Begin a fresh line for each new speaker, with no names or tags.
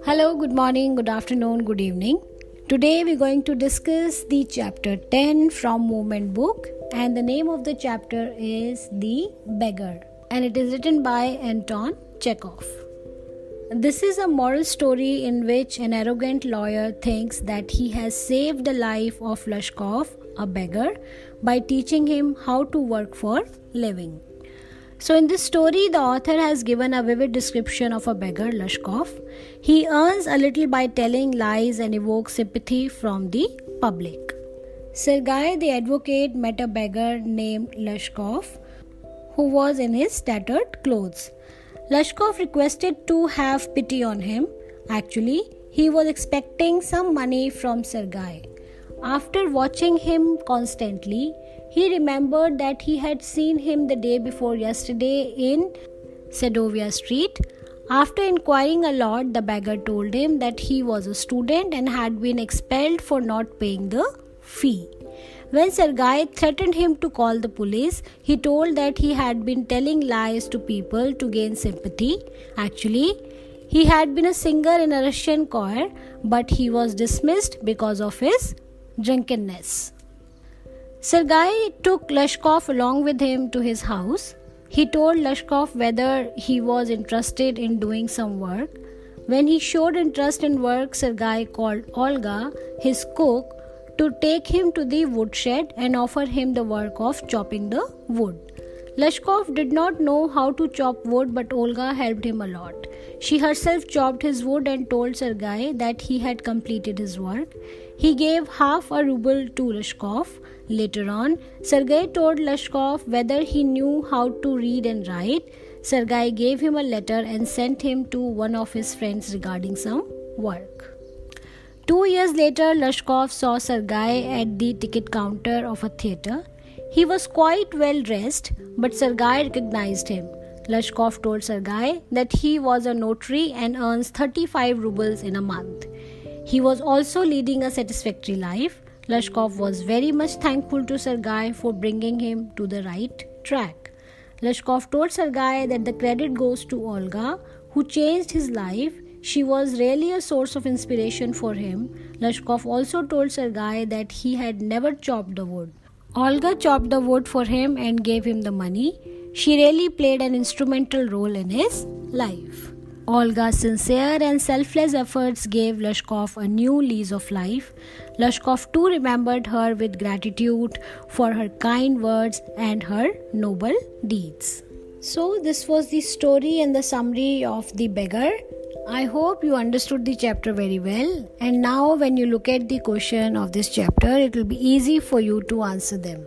Hello, good morning, good afternoon, good evening. Today we're going to discuss the chapter 10 from Movement book, and the name of the chapter is The Beggar, and it is written by Anton Chekhov. This is a moral story in which an arrogant lawyer thinks that he has saved the life of Lashkov, a beggar, by teaching him how to work for living. So in this story, the author has given a vivid description of a beggar, Lashkov. He earns a little by telling lies and evokes sympathy from the public. Sergei the advocate met a beggar named Lashkov who was in his tattered clothes. Lashkov requested to have pity on him. Actually, he was expecting some money from Sergei. After watching him constantly, he remembered that he had seen him the day before yesterday in Sadovia Street. After inquiring a lot, the beggar told him that he was a student and had been expelled for not paying the fee. When Sergei threatened him to call the police, he told that he had been telling lies to people to gain sympathy. Actually, he had been a singer in a Russian choir, but he was dismissed because of his drunkenness. Sergei took Lashkov along with him to his house. He told Lashkov whether he was interested in doing some work. When he showed interest in work, Sergei called Olga, his cook, to take him to the woodshed and offer him the work of chopping the wood. Lashkov did not know how to chop wood, but Olga helped him a lot. She herself chopped his wood and told Sergei that he had completed his work. He gave half a ruble to Lashkov. Later on, Sergei told Lashkov whether he knew how to read and write. Sergei gave him a letter and sent him to one of his friends regarding some work. 2 years later, Lashkov saw Sergei at the ticket counter of a theatre. He was quite well dressed, but Sergei recognized him. Lashkov told Sergei that he was a notary and earns 35 rubles in a month. He was also leading a satisfactory life. Lashkov was very much thankful to Sergei for bringing him to the right track. Lashkov told Sergei that the credit goes to Olga, who changed his life. She was really a source of inspiration for him. Lashkov also told Sergei that he had never chopped the wood. Olga chopped the wood for him and gave him the money. She really played an instrumental role in his life. Olga's sincere and selfless efforts gave Lashkov a new lease of life. Lashkov too remembered her with gratitude for her kind words and her noble deeds. So this was the story and the summary of The Beggar. I hope you understood the chapter very well, and now when you look at the question of this chapter, it will be easy for you to answer them.